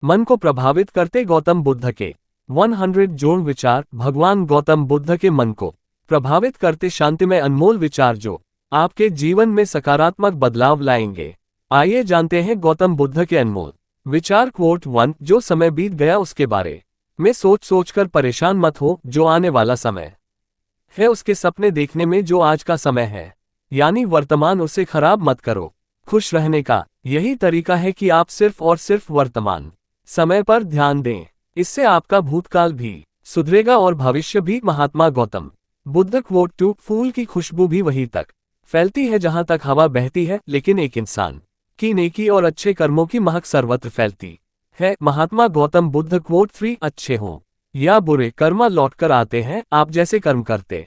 मन को प्रभावित करते गौतम बुद्ध के 100 जोड़ विचार। भगवान गौतम बुद्ध के मन को प्रभावित करते शांतिमय अनमोल विचार जो आपके जीवन में सकारात्मक बदलाव लाएंगे। आइए जानते हैं गौतम बुद्ध के अनमोल विचार। क्वोट 1, जो समय बीत गया उसके बारे में सोच सोचकर परेशान मत हो। जो आने वाला समय है उसके सपने देखने में जो आज का समय है यानी वर्तमान, उसे खराब मत करो। खुश रहने का यही तरीका है कि आप सिर्फ और सिर्फ वर्तमान समय पर ध्यान दें। इससे आपका भूतकाल भी सुधरेगा और भविष्य भी। महात्मा गौतम बुद्ध। क्वोट 2, फूल की खुशबू भी वहीं तक फैलती है जहां तक हवा बहती है, लेकिन एक इंसान की नेकी और अच्छे कर्मों की महक सर्वत्र फैलती है। महात्मा गौतम बुद्ध। क्वोट 3, अच्छे हों या बुरे कर्म लौटकर आते हैं। आप जैसे कर्म करते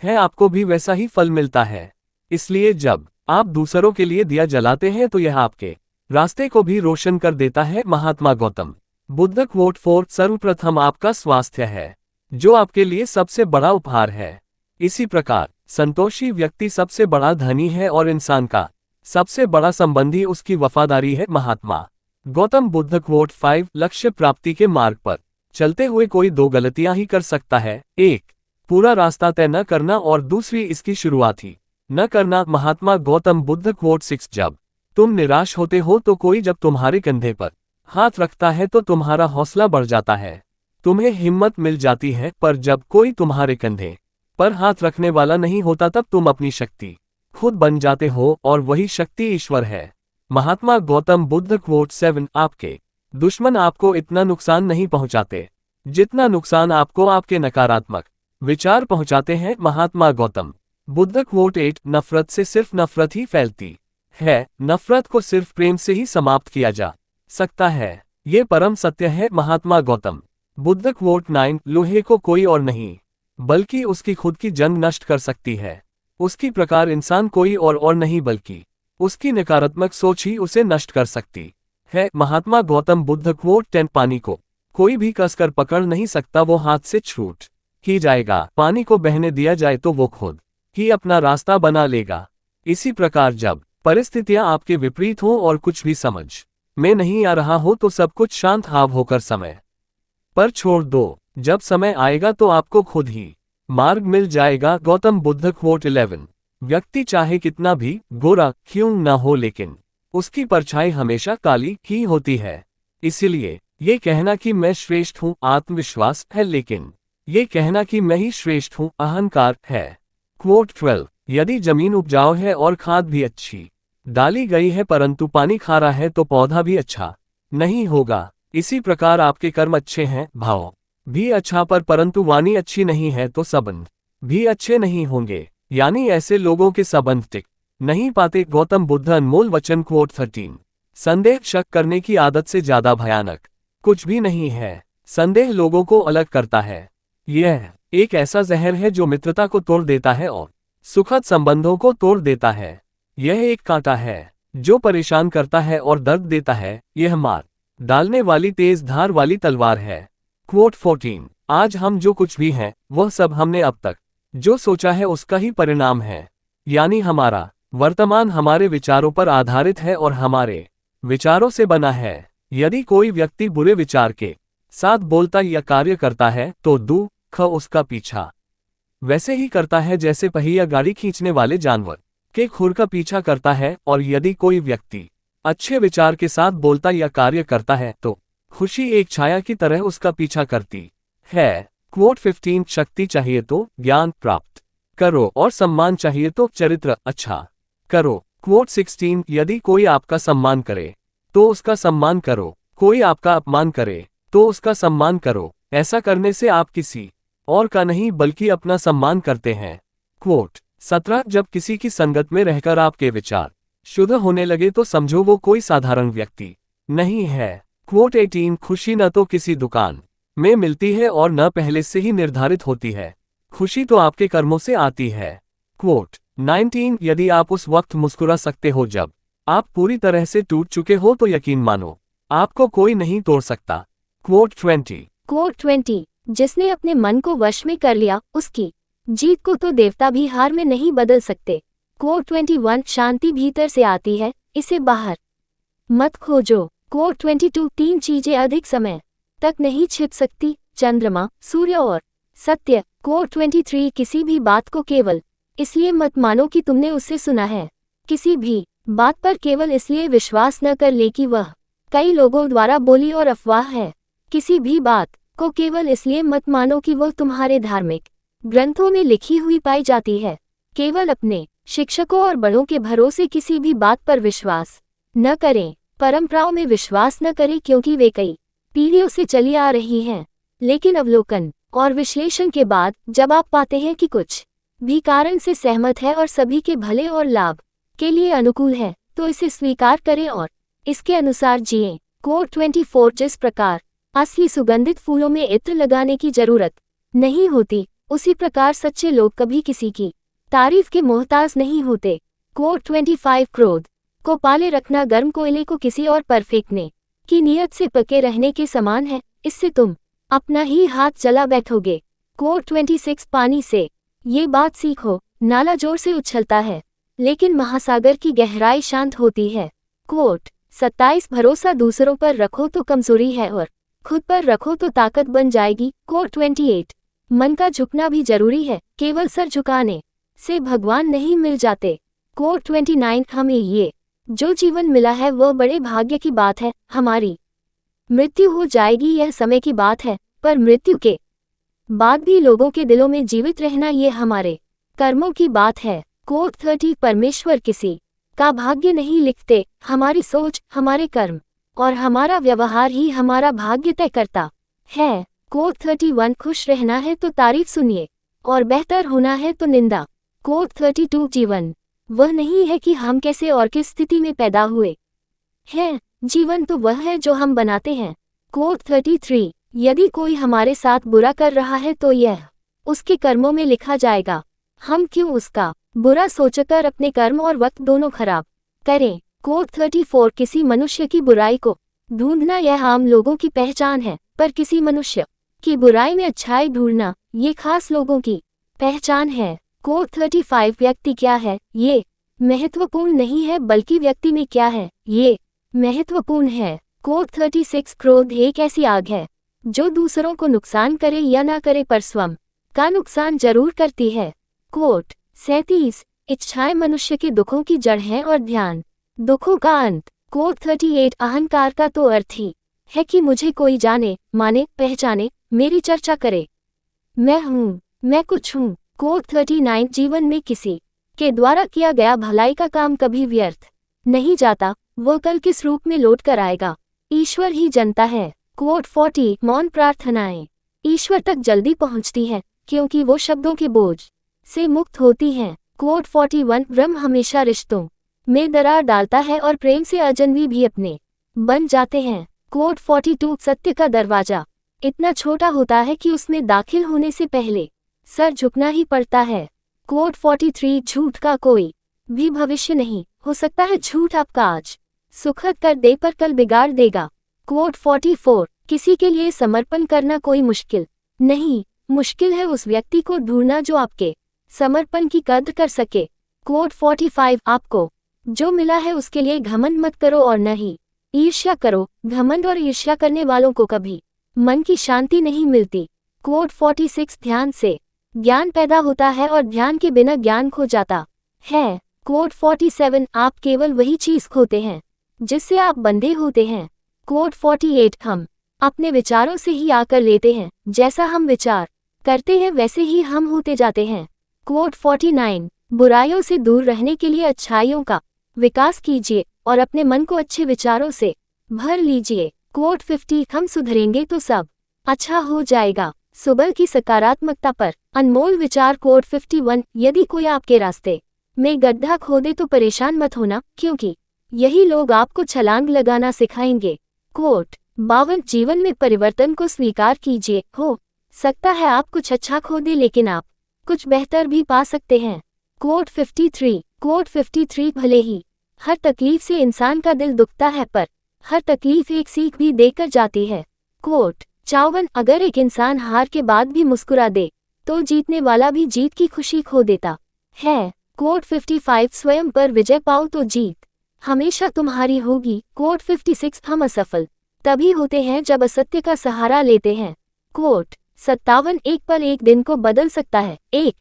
हैं आपको भी वैसा ही फल मिलता है। इसलिए जब आप दूसरों के लिए दिया जलाते हैं तो यह आपके रास्ते को भी रोशन कर देता है। महात्मा गौतम बुद्ध। क्वोट 4, सर्वप्रथम आपका स्वास्थ्य है जो आपके लिए सबसे बड़ा उपहार है। इसी प्रकार संतोषी व्यक्ति सबसे बड़ा धनी है और इंसान का सबसे बड़ा संबंधी उसकी वफादारी है। महात्मा गौतम बुद्ध। क्वोट 5, लक्ष्य प्राप्ति के मार्ग पर चलते हुए कोई दो गलतियां ही कर सकता है। एक, पूरा रास्ता तय न करना और दूसरी इसकी शुरुआत ही न करना। महात्मा गौतम बुद्ध। क्वोट 6, जब तुम निराश होते हो तो कोई जब तुम्हारे कंधे पर हाथ रखता है तो तुम्हारा हौसला बढ़ जाता है, तुम्हें हिम्मत मिल जाती है। पर जब कोई तुम्हारे कंधे पर हाथ रखने वाला नहीं होता तब तुम अपनी शक्ति खुद बन जाते हो और वही शक्ति ईश्वर है। महात्मा गौतम बुद्ध। क्वोट 7, आपके दुश्मन आपको इतना नुकसान नहीं पहुंचाते जितना नुकसान आपको आपके नकारात्मक विचार पहुंचाते हैं। महात्मा गौतम बुद्ध। क्वोट 8, नफरत से सिर्फ नफरत ही फैलती है, नफरत को सिर्फ प्रेम से ही समाप्त किया जा सकता है, ये परम सत्य है। महात्मा गौतम बुद्ध। क्वोट 9, लोहे को कोई और नहीं बल्कि उसकी खुद की जंग नष्ट कर सकती है। उसकी प्रकार इंसान कोई और नहीं बल्कि उसकी नकारात्मक सोच ही उसे नष्ट कर सकती है। महात्मा गौतम बुद्ध। क्वोट 10, पानी को कोई भी कसकर पकड़ नहीं सकता, वो हाथ से छूट ही जाएगा। पानी को बहने दिया जाए तो वो खुद ही अपना रास्ता बना लेगा। इसी प्रकार जब परिस्थितियां आपके विपरीत हो और कुछ भी समझ में नहीं आ रहा हो तो सब कुछ शांत हाव होकर समय पर छोड़ दो। जब समय आएगा तो आपको खुद ही मार्ग मिल जाएगा। गौतम बुद्ध। क्वोट 11, व्यक्ति चाहे कितना भी गोरा क्यों न हो लेकिन उसकी परछाई हमेशा काली ही होती है। इसीलिए ये कहना कि मैं श्रेष्ठ हूँ आत्मविश्वास है, लेकिन ये कहना कि मैं ही श्रेष्ठ हूँ अहंकार है। क्वोट 12, यदि जमीन उपजाऊ है और खाद भी अच्छी डाली गई है परंतु पानी खारा है तो पौधा भी अच्छा नहीं होगा। इसी प्रकार आपके कर्म अच्छे हैं, भाव भी अच्छा पर परंतु वाणी अच्छी नहीं है तो संबंध भी अच्छे नहीं होंगे, यानी ऐसे लोगों के संबंध टिक नहीं पाते। गौतम बुद्ध। अनमोल वचन। क्वोट 13, संदेह शक करने की आदत से ज्यादा भयानक कुछ भी नहीं है। संदेह लोगों को अलग करता है, यह एक ऐसा जहर है जो मित्रता को तोड़ देता है और सुखद संबंधों को तोड़ देता है। यह एक कांटा है जो परेशान करता है और दर्द देता है, यह मार डालने वाली तेज धार वाली तलवार है। क्वोट 14, आज हम जो कुछ भी हैं वह सब हमने अब तक जो सोचा है उसका ही परिणाम है, यानी हमारा वर्तमान हमारे विचारों पर आधारित है और हमारे विचारों से बना है। यदि कोई व्यक्ति बुरे विचार के साथ बोलता या कार्य करता है तो दुख उसका पीछा वैसे ही करता है जैसे पहिया गाड़ी खींचने वाले जानवर के खुर का पीछा करता है। और यदि कोई व्यक्ति अच्छे विचार के साथ बोलता या कार्य करता है तो खुशी एक छाया की तरह उसका पीछा करती है। क्वोट 15, शक्ति चाहिए तो ज्ञान प्राप्त करो और सम्मान चाहिए तो चरित्र अच्छा करो। क्वोट 16, यदि कोई आपका सम्मान करे तो उसका सम्मान करो, कोई आपका अपमान करे तो उसका सम्मान करो। ऐसा करने से आप किसी और का नहीं बल्कि अपना सम्मान करते हैं। क्वोट 17, जब किसी की संगत में रहकर आपके विचार शुद्ध होने लगे तो समझो वो कोई साधारण व्यक्ति नहीं है। क्वोट 18, खुशी न तो किसी दुकान में मिलती है और न पहले से ही निर्धारित होती है, खुशी तो आपके कर्मों से आती है। क्वोट 19, यदि आप उस वक्त मुस्कुरा सकते हो जब आप पूरी तरह से टूट चुके हो तो यकीन मानो आपको कोई नहीं तोड़ सकता। क्वोट 20, जिसने अपने मन को वश में कर लिया उसकी जीत को तो देवता भी हार में नहीं बदल सकते। क्वोट 21, शांति भीतर से आती है, इसे बाहर मत खोजो। कोट 22 तीन चीजें अधिक समय तक नहीं छिप सकती, चंद्रमा, सूर्य और सत्य। कोट 23 किसी भी बात को केवल इसलिए मत मानो कि तुमने उससे सुना है। किसी भी बात पर केवल इसलिए विश्वास न कर ले कि वह कई लोगों द्वारा बोली और अफवाह है। किसी भी बात को केवल इसलिए मत मानो कि वह तुम्हारे धार्मिक ग्रंथों में लिखी हुई पाई जाती है। केवल अपने शिक्षकों और बड़ों के भरोसे किसी भी बात पर विश्वास न करें। परंपराओं में विश्वास न करें क्योंकि वे कई पीढ़ियों से चली आ रही हैं। लेकिन अवलोकन और विश्लेषण के बाद जब आप पाते हैं कि कुछ भी कारण से सहमत है और सभी के भले और लाभ के लिए अनुकूल है, तो इसे स्वीकार करें और इसके अनुसार जिएं। कोट 24 जिस प्रकार असली सुगंधित फूलों में इत्र लगाने की जरूरत नहीं होती, उसी प्रकार सच्चे लोग कभी किसी की तारीफ के मोहताज नहीं होते। कोट 25 क्रोध को पाले रखना गर्म कोयले को किसी और पर फेंकने की नियत से पके रहने के समान है, इससे तुम अपना ही हाथ जला बैठोगे। कोट 26 पानी से ये बात सीखो, नाला जोर से उछलता है लेकिन महासागर की गहराई शांत होती है। कोट 27 भरोसा दूसरों पर रखो तो कमजोरी है और खुद पर रखो तो ताकत बन जाएगी। कोट 28 मन का झुकना भी जरूरी है, केवल सर झुकाने से भगवान नहीं मिल जाते। कोट 29 हमें ये जो जीवन मिला है वह बड़े भाग्य की बात है। हमारी मृत्यु हो जाएगी यह समय की बात है, पर मृत्यु के बाद भी लोगों के दिलों में जीवित रहना ये हमारे कर्मों की बात है। कोट 30 परमेश्वर किसी का भाग्य नहीं लिखते, हमारी सोच, हमारे कर्म और हमारा व्यवहार ही हमारा भाग्य तय करता है। कोट 31 खुश रहना है तो तारीफ सुनिए और बेहतर होना है तो निंदा। कोट 32 जीवन वह नहीं है कि हम कैसे और किस स्थिति में पैदा हुए हैं, जीवन तो वह है जो हम बनाते हैं। कोट 33 यदि कोई हमारे साथ बुरा कर रहा है तो यह उसके कर्मों में लिखा जाएगा, हम क्यों उसका बुरा सोचकर अपने कर्म और वक्त दोनों खराब करें। कोट 34 किसी मनुष्य की बुराई को ढूंढना यह आम लोगों की पहचान है, पर किसी मनुष्य की बुराई में अच्छाई ढूंढना ये खास लोगों की पहचान है। कोट 35 व्यक्ति क्या है ये महत्वपूर्ण नहीं है, बल्कि व्यक्ति में क्या है ये महत्वपूर्ण है। कोट 36 क्रोध एक ऐसी आग है जो दूसरों को नुकसान करे या ना करे पर स्वयं का नुकसान जरूर करती है। कोट 37 इच्छाएं मनुष्य के दुखों की जड़ हैं और ध्यान दुखों का अंत। कोट 38 अहंकार का तो अर्थ ही है कि मुझे कोई जाने, माने, पहचाने, मेरी चर्चा करे, मैं हूँ, मैं कुछ हूँ। कोट 39 जीवन में किसी के द्वारा किया गया भलाई का काम कभी व्यर्थ नहीं जाता, वह कल किस रूप में लौट कर आएगा ईश्वर ही जानता है। कोट 40 मौन प्रार्थनाएं ईश्वर तक जल्दी पहुंचती हैं क्योंकि वो शब्दों के बोझ से मुक्त होती हैं। कोट 41 ब्रह्म हमेशा रिश्तों में दरार डालता है और प्रेम से अजनबी भी अपने बन जाते हैं। कोट 42 सत्य का दरवाजा इतना छोटा होता है कि उसमें दाखिल होने से पहले सर झुकना ही पड़ता है। कोट 43 झूठ का कोई भी भविष्य नहीं हो सकता है, झूठ आपका आज सुखद कर दे पर कल बिगाड़ देगा। कोट 44 किसी के लिए समर्पण करना कोई मुश्किल नहीं, मुश्किल है उस व्यक्ति को ढूंढना जो आपके समर्पण की कद्र कर सके। कोट 45 आपको जो मिला है उसके लिए घमंड मत करो और न ही ईर्ष्या करो, घमंड और ईर्ष्या करने वालों को कभी मन की शांति नहीं मिलती। कोट 46 ध्यान से ज्ञान पैदा होता है और ध्यान के बिना ज्ञान खो जाता है। कोट 47 आप केवल वही चीज खोते हैं जिससे आप बंधे होते हैं। कोट 48 हम अपने विचारों से ही आकर लेते हैं, जैसा हम विचार करते हैं वैसे ही हम होते जाते हैं। कोट 49 बुराइयों से दूर रहने के लिए अच्छाइयों का विकास कीजिए और अपने मन को अच्छे विचारों से भर लीजिए। कोट 50 हम सुधरेंगे तो सब अच्छा हो जाएगा, सुबह की सकारात्मकता पर अनमोल विचार। कोट 51 यदि कोई आपके रास्ते में गड्ढा खोदे तो परेशान मत होना, क्योंकि यही लोग आपको छलांग लगाना सिखाएंगे। कोट 52 जीवन में परिवर्तन को स्वीकार कीजिए, हो सकता है आप कुछ अच्छा खोदे लेकिन आप कुछ बेहतर भी पा सकते हैं। कोट 53 भले ही हर तकलीफ से इंसान का दिल दुखता है, पर हर तकलीफ एक सीख भी देकर जाती है। कोट 54 अगर एक इंसान हार के बाद भी मुस्कुरा दे तो जीतने वाला भी जीत की खुशी खो देता है। कोट 55 स्वयं पर विजय पाओ तो जीत हमेशा तुम्हारी होगी। कोट 56 हम असफल तभी होते हैं जब असत्य का सहारा लेते हैं। कोट 57 एक पल एक दिन को बदल सकता है, एक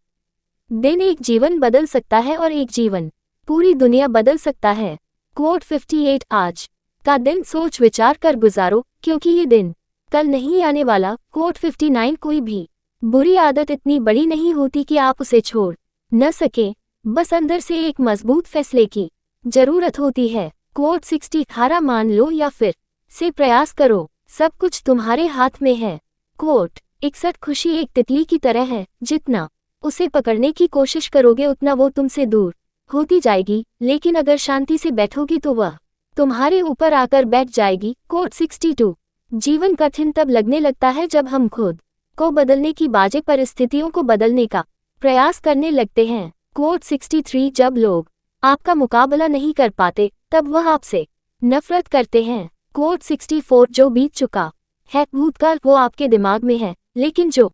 दिन एक जीवन बदल सकता है और एक जीवन पूरी दुनिया बदल सकता है। कोट 58 आज का दिन सोच विचार कर गुजारो, क्योंकि ये दिन कल नहीं आने वाला। कोट 59 कोई भी बुरी आदत इतनी बड़ी नहीं होती कि आप उसे छोड़ न सके, बस अंदर से एक मजबूत फैसले की जरूरत होती है। कोट 60 हारा मान लो या फिर से प्रयास करो, सब कुछ तुम्हारे हाथ में है। कोट 61 खुशी एक तितली की तरह है, जितना उसे पकड़ने की कोशिश करोगे उतना वो तुमसे दूर होती जाएगी, लेकिन अगर शांति से बैठोगी तो वह तुम्हारे ऊपर आकर बैठ जाएगी। कोट 62 जीवन कठिन तब लगने लगता है जब हम खुद को बदलने की बाजे परिस्थितियों को बदलने का प्रयास करने लगते हैं। कोट 63 जब लोग आपका मुकाबला नहीं कर पाते तब वह आपसे नफरत करते हैं। कोट 64 जो बीत चुका है भूतकाल वो आपके दिमाग में है, लेकिन जो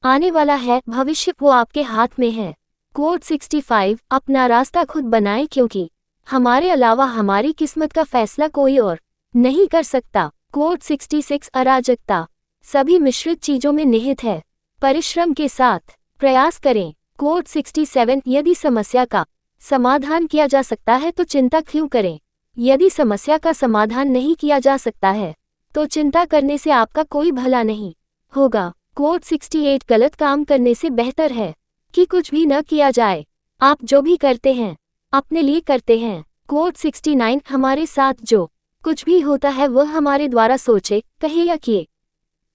आने वाला है भविष्य वो आपके हाथ में है। कोट 65 अपना रास्ता खुद बनाएं, क्योंकि हमारे अलावा हमारी किस्मत का फैसला कोई और नहीं कर सकता। कोट 66 अराजकता सभी मिश्रित चीजों में निहित है, परिश्रम के साथ प्रयास करें। कोट 67 यदि समस्या का समाधान किया जा सकता है तो चिंता क्यों करें, यदि समस्या का समाधान नहीं किया जा सकता है तो चिंता करने से आपका कोई भला नहीं होगा। कोट 68 गलत काम करने से बेहतर है कि कुछ भी न किया जाए। आप जो भी करते हैं अपने लिए करते हैं। कोट 69 हमारे साथ जो कुछ भी होता है वह हमारे द्वारा सोचे, कहे या किए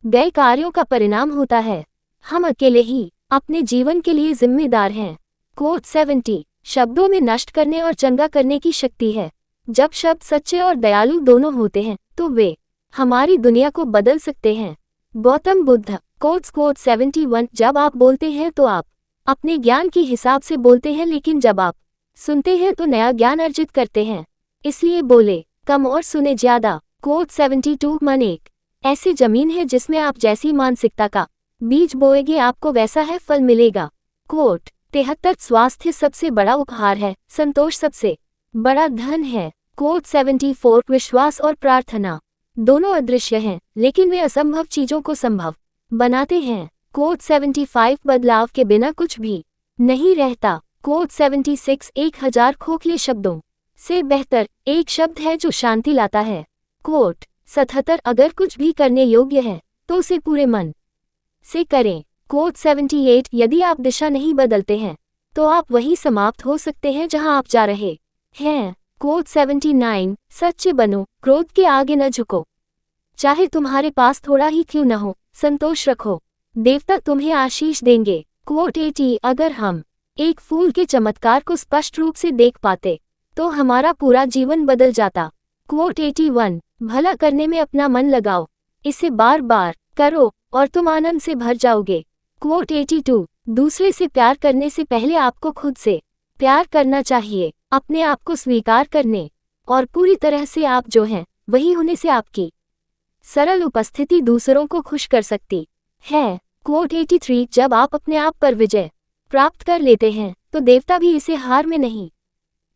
गए कार्यों का परिणाम होता है। हम अकेले ही अपने जीवन के लिए जिम्मेदार हैं। कोट 70 शब्दों में नष्ट करने और चंगा करने की शक्ति है। जब शब्द सच्चे और दयालु दोनों होते हैं तो वे हमारी दुनिया को बदल सकते हैं। गौतम बुद्ध। कोट 71 जब आप बोलते हैं तो आप अपने ज्ञान के हिसाब से बोलते हैं, लेकिन जब आप सुनते हैं तो नया ज्ञान अर्जित करते हैं, इसलिए बोले कम और सुने ज्यादा। कोट 72 मन एक ऐसी जमीन है जिसमें आप जैसी मानसिकता का बीज बोएंगे आपको वैसा है फल मिलेगा। कोट 73 स्वास्थ्य सबसे बड़ा उपहार है, संतोष सबसे बड़ा धन है। कोट 74 विश्वास और प्रार्थना दोनों अदृश्य हैं, लेकिन वे असंभव चीजों को संभव बनाते हैं। कोट 75 बदलाव के बिना कुछ भी नहीं रहता। कोट 76 1000 खोखले शब्दों से बेहतर एक शब्द है जो शांति लाता है। कोट 77 अगर कुछ भी करने योग्य है तो उसे पूरे मन से करें। कोट 78 यदि आप दिशा नहीं बदलते हैं तो आप वहीं समाप्त हो सकते हैं जहां आप जा रहे हैं। कोट 79 सच्चे बनो, क्रोध के आगे न झुको, चाहे तुम्हारे पास थोड़ा ही क्यों न हो, संतोष रखो, देवता तुम्हें आशीष देंगे। कोट 80 अगर हम एक फूल के चमत्कार को स्पष्ट रूप से देख पाते तो हमारा पूरा जीवन बदल जाता। कोट 81 भला करने में अपना मन लगाओ, इसे बार बार करो और तुम आनंद से भर जाओगे। कोट 82 दूसरे से प्यार करने से पहले आपको खुद से प्यार करना चाहिए, अपने आप को स्वीकार करने और पूरी तरह से आप जो हैं वही होने से आपकी सरल उपस्थिति दूसरों को खुश कर सकती है। कोट 83 जब आप अपने आप पर विजय प्राप्त कर लेते हैं तो देवता भी इसे हार में नहीं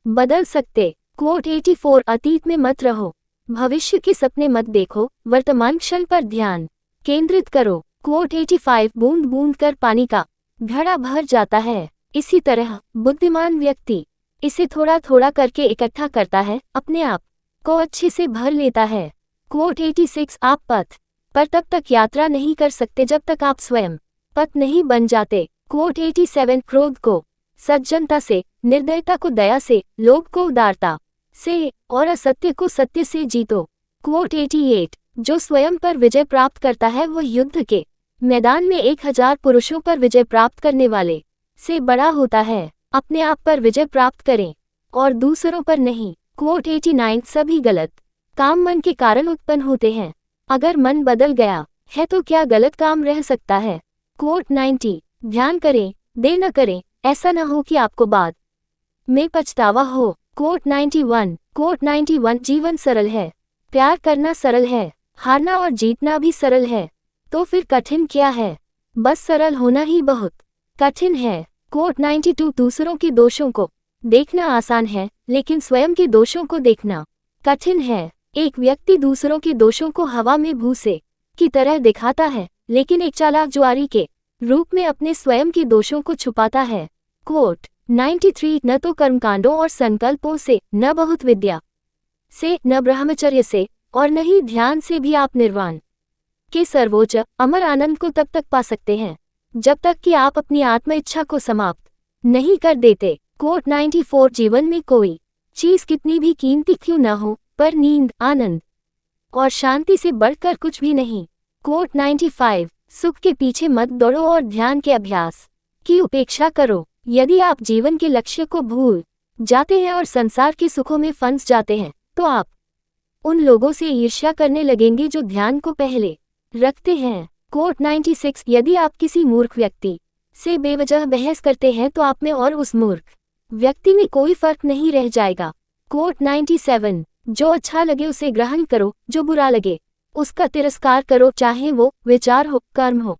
बदल सकते। कोट 84 अतीत में मत रहो, भविष्य के सपने मत देखो, वर्तमान क्षण पर ध्यान केंद्रित करो। कोट 85 बूंद बूंद कर पानी का घड़ा भर जाता है, इसी तरह बुद्धिमान व्यक्ति इसे थोड़ा थोड़ा करके इकट्ठा करता है, अपने आप को अच्छे से भर लेता है। कोट 86 आप पथ पर तब तक यात्रा नहीं कर सकते जब तक आप स्वयं पथ नहीं बन जाते। कोट 87 क्रोध को सज्जनता से, निर्दयता को दया से, लोभ को उदारता से और असत्य को सत्य से जीतो। कोट 88 जो स्वयं पर विजय प्राप्त करता है वह युद्ध के मैदान में 1000 पुरुषों पर विजय प्राप्त करने वाले से बड़ा होता है। अपने आप पर विजय प्राप्त करें और दूसरों पर नहीं। कोट 89 सभी गलत काम मन के कारण उत्पन्न होते हैं, अगर मन बदल गया है तो क्या गलत काम रह सकता है। कोट 90 ध्यान करें, देर न करें, ऐसा न हो कि आपको बाद में पछतावा हो। कोट 91 जीवन सरल है, प्यार करना सरल है, हारना और जीतना भी सरल है, तो फिर कठिन क्या है, बस सरल होना ही बहुत कठिन है। कोट 92 दूसरों के दोषों को देखना आसान है, लेकिन स्वयं के दोषों को देखना कठिन है। एक व्यक्ति दूसरों के दोषों को हवा में भूसे की तरह दिखाता है, लेकिन एक चालाक जुआरी के रूप में अपने स्वयं के दोषों को छुपाता है। कोट 93 न तो कर्मकांडों और संकल्पों से, न बहुत विद्या से, न ब्रह्मचर्य से, और न ही ध्यान से भी आप निर्वाण के सर्वोच्च अमर आनंद को तब तक पा सकते हैं जब तक कि आप अपनी आत्म इच्छा को समाप्त नहीं कर देते। कोट 94 जीवन में कोई चीज कितनी भी कीमती क्यों न हो, पर नींद, आनंद और शांति से बढ़कर कुछ भी नहीं। कोट 95 सुख के पीछे मत दौड़ो और ध्यान के अभ्यास की उपेक्षा करो। यदि आप जीवन के लक्ष्य को भूल जाते हैं और संसार के सुखों में फंस जाते हैं, तो आप उन लोगों से ईर्ष्या करने लगेंगे जो ध्यान को पहले रखते हैं। कोट 96 यदि आप किसी मूर्ख व्यक्ति से बेवजह बहस करते हैं तो आप में और उस मूर्ख व्यक्ति में कोई फर्क नहीं रह जाएगा। कोट 97 जो अच्छा लगे उसे ग्रहण करो, जो बुरा लगे उसका तिरस्कार करो, चाहे वो विचार हो, कर्म हो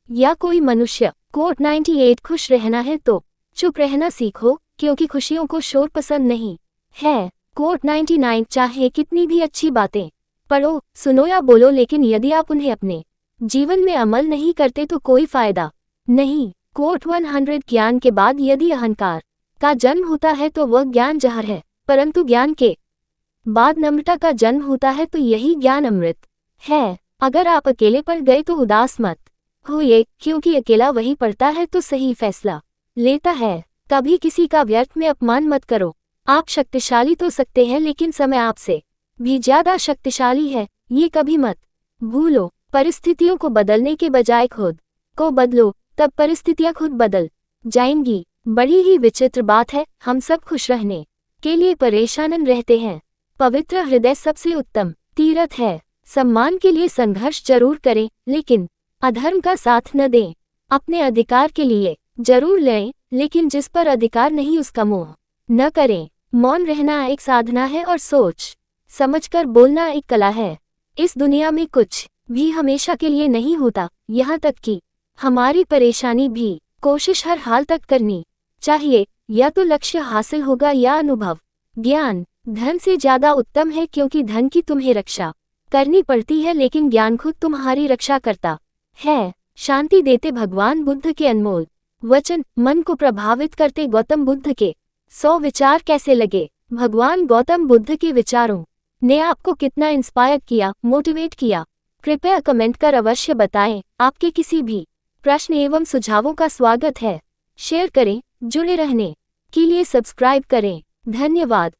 या कोई मनुष्य। कोट 98 खुश रहना है तो चुप रहना सीखो, क्योंकि खुशियों को शोर पसंद नहीं है। कोट 99 चाहे कितनी भी अच्छी बातें पढ़ो, सुनो या बोलो, लेकिन यदि आप उन्हें अपने जीवन में अमल नहीं करते तो कोई फायदा नहीं। कोट 100 ज्ञान के बाद यदि अहंकार का जन्म होता है तो वह ज्ञान जहर है, परंतु ज्ञान के बाद नम्रता का जन्म होता है तो यही ज्ञान अमृत है। अगर आप अकेले पड़ गए तो उदास मत होइए, क्योंकि अकेला वही पड़ता है तो सही फैसला लेता है। कभी किसी का व्यर्थ में अपमान मत करो। आप शक्तिशाली तो सकते हैं, लेकिन समय आपसे भी ज्यादा शक्तिशाली है, ये कभी मत भूलो। परिस्थितियों को बदलने के बजाय खुद को बदलो, तब परिस्थितियां खुद बदल जाएंगी। बड़ी ही विचित्र बात है, हम सब खुश रहने के लिए परेशान रहते हैं। पवित्र हृदय सबसे उत्तम तीर्थ है। सम्मान के लिए संघर्ष जरूर करें, लेकिन अधर्म का साथ न दें। अपने अधिकार के लिए जरूर लड़ें, लेकिन जिस पर अधिकार नहीं उसका मोह न करें। मौन रहना एक साधना है और सोच समझकर बोलना एक कला है। इस दुनिया में कुछ भी हमेशा के लिए नहीं होता, यहाँ तक कि हमारी परेशानी भी। कोशिश हर हाल तक करनी चाहिए, या तो लक्ष्य हासिल होगा या अनुभव। ज्ञान धन से ज्यादा उत्तम है, क्योंकि धन की तुम्हें रक्षा करनी पड़ती है, लेकिन ज्ञान खुद तुम्हारी रक्षा करता है। शांति देते भगवान बुद्ध के अनमोल वचन मन को प्रभावित करते गौतम बुद्ध के 100 विचार कैसे लगे? भगवान गौतम बुद्ध के विचारों ने आपको कितना इंस्पायर किया, मोटिवेट किया? कृपया कमेंट कर अवश्य बताएं। आपके किसी भी प्रश्न एवं सुझावों का स्वागत है। शेयर करें, जुड़े रहने के लिए सब्सक्राइब करें। धन्यवाद।